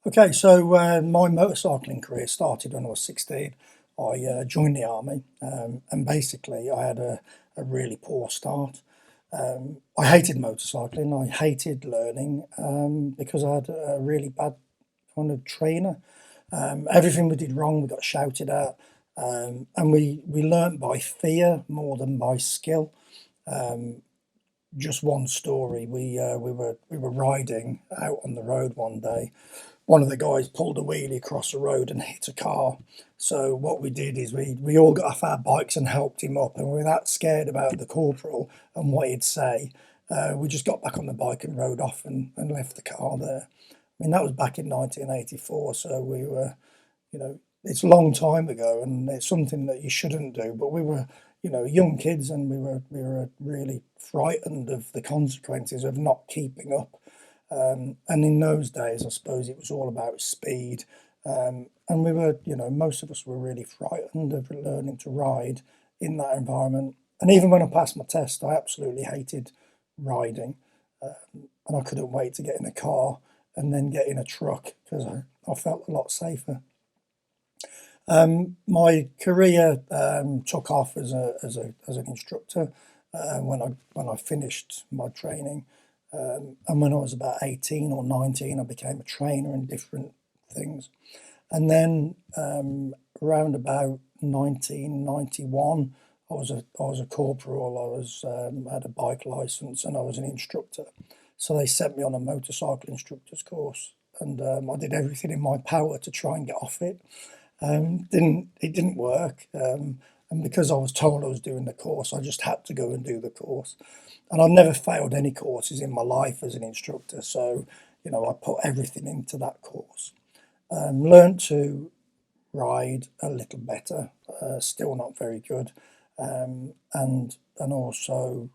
Okay, so my motorcycling career started when I was 16. I joined the army, and basically I had a really poor start. I hated motorcycling. I hated learning because I had a really bad kind of trainer. Everything we did wrong, we got shouted at, and we learnt by fear more than by skill. Just one story: we were riding out on the road one day. One of the guys pulled a wheelie across the road and hit a car. So what we did is we all got off our bikes and helped him up, and we were that scared about the corporal and what he'd say. We just got back on the bike and rode off and left the car there. I mean, that was back in 1984, so we were, it's a long time ago, and it's something that you shouldn't do. But we were, young kids, and we were really frightened of the consequences of not keeping up. And in those days, I suppose it was all about speed. And we were, most of us were really frightened of learning to ride in that environment. And even when I passed my test, I absolutely hated riding. And I couldn't wait to get in a car and then get in a truck because I felt a lot safer. My career took off as an instructor when I finished my training. And when I was about 18 or 19, I became a trainer in different things. And then around about 1991, I was a corporal. I had a bike license, and I was an instructor. So they sent me on a motorcycle instructor's course, and I did everything in my power to try and get off it. It didn't work, and because I was told I was doing the course, I just had to go and do the course. And I've never failed any courses in my life as an instructor, so I put everything into that course. Learned to ride a little better, still not very good, and also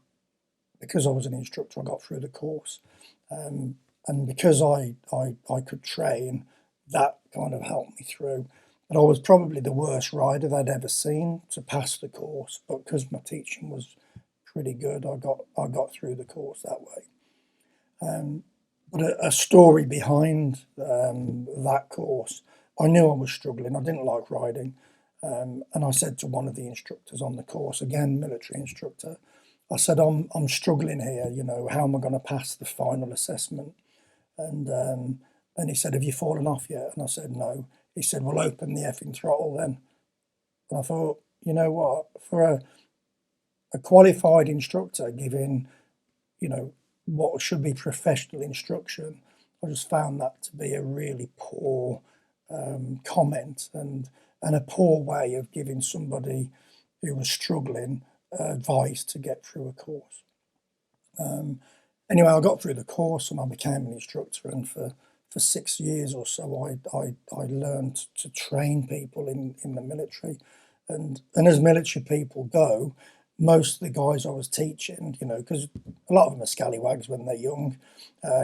because I was an instructor, I got through the course, and because I could train, that kind of helped me through. But I was probably the worst rider they'd ever seen to pass the course, but because my teaching was pretty good, I got through the course that way. But a story behind that course, I knew I was struggling. I didn't like riding, and I said to one of the instructors on the course, again, military instructor, I said, I'm struggling here. How am I going to pass the final assessment? And he said, have you fallen off yet? And I said, no. He said, well, open the effing throttle then. And I thought, you know what, for a qualified instructor giving, what should be professional instruction, I just found that to be a really poor comment, and a poor way of giving somebody who was struggling advice to get through a course. Anyway, I got through the course and I became an instructor, and for 6 years or so, I learned to train people in the military, and as military people go, most of the guys I was teaching, because a lot of them are scallywags when they're young,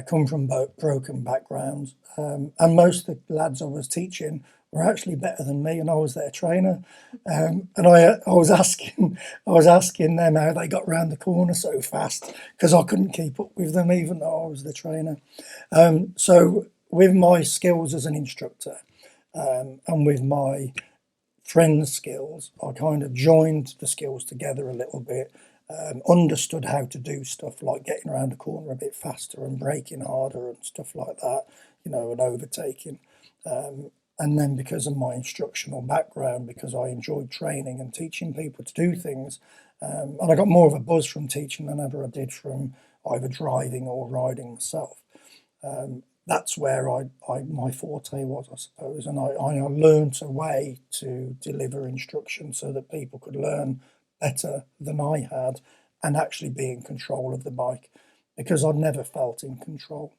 come from broken backgrounds, and most of the lads I was teaching were actually better than me, and I was their trainer. And I was asking them how they got round the corner so fast because I couldn't keep up with them, even though I was the trainer. So with my skills as an instructor, and with my friends' skills, I kind of joined the skills together a little bit, understood how to do stuff like getting around the corner a bit faster and braking harder and stuff like that, and overtaking. And then because of my instructional background, because I enjoyed training and teaching people to do things, and I got more of a buzz from teaching than ever I did from either driving or riding myself. That's where my forte was, I suppose, and I learned a way to deliver instruction so that people could learn better than I had and actually be in control of the bike, because I'd never felt in control.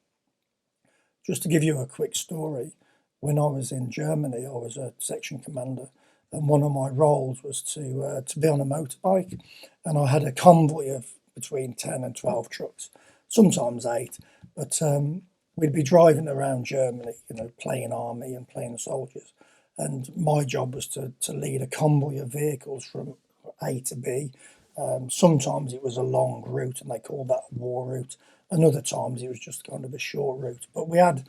Just to give you a quick story, when I was in Germany, I was a section commander, and one of my roles was to be on a motorbike, and I had a convoy of between 10 and 12 trucks, sometimes eight, but we'd be driving around Germany, playing army and playing soldiers. And my job was to lead a convoy of vehicles from A to B. Sometimes it was a long route, and they called that a war route. And other times it was just kind of a short route. But we had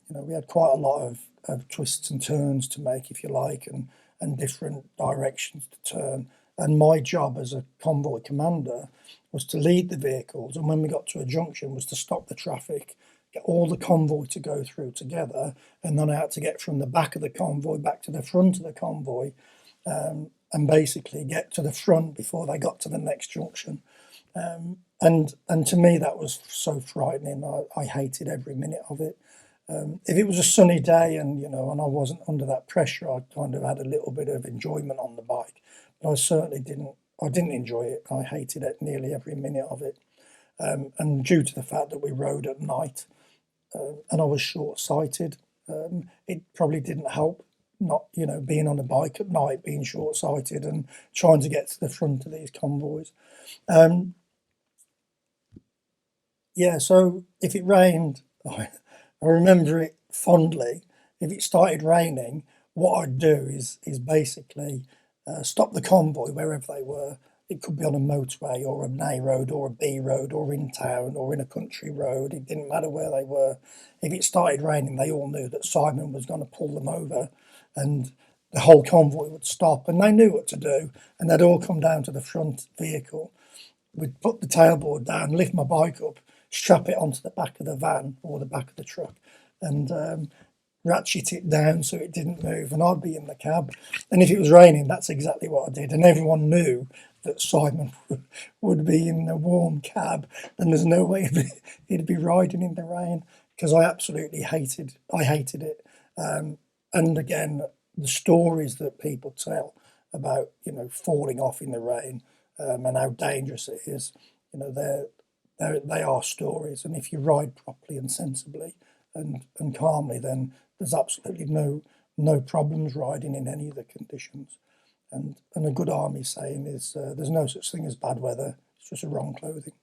We had quite a lot of twists and turns to make, if you like, and different directions to turn. And my job as a convoy commander was to lead the vehicles, and when we got to a junction was to stop the traffic, get all the convoy to go through together, and then I had to get from the back of the convoy back to the front of the convoy, and basically get to the front before they got to the next junction. And to me that was so frightening. I hated every minute of it. If it was a sunny day and and I wasn't under that pressure, I kind of had a little bit of enjoyment on the bike. But I certainly didn't. I didn't enjoy it. I hated it nearly every minute of it. And due to the fact that we rode at night, and I was short-sighted, it probably didn't help not being on a bike at night, being short-sighted, and trying to get to the front of these convoys. Yeah, so if it rained, I remember it fondly. If it started raining, what I'd do is basically stop the convoy wherever they were. It could be on a motorway or an A road or a B road or in town or in a country road. It didn't matter where they were. If it started raining, they all knew that Simon was going to pull them over, and the whole convoy would stop, and they knew what to do, and they'd all come down to the front vehicle. We'd put the tailboard down, lift my bike up, strap it onto the back of the van or the back of the truck, and ratchet it down so it didn't move, and I'd be in the cab. And if it was raining, that's exactly what I did. And everyone knew that Simon would be in the warm cab, and there's no way he'd be riding in the rain, because I absolutely hated it. And again, the stories that people tell about falling off in the rain, and how dangerous it is, they are stories. And if you ride properly and sensibly and calmly, then there's absolutely no problems riding in any of the conditions. And a good army saying is there's no such thing as bad weather, it's just a wrong clothing.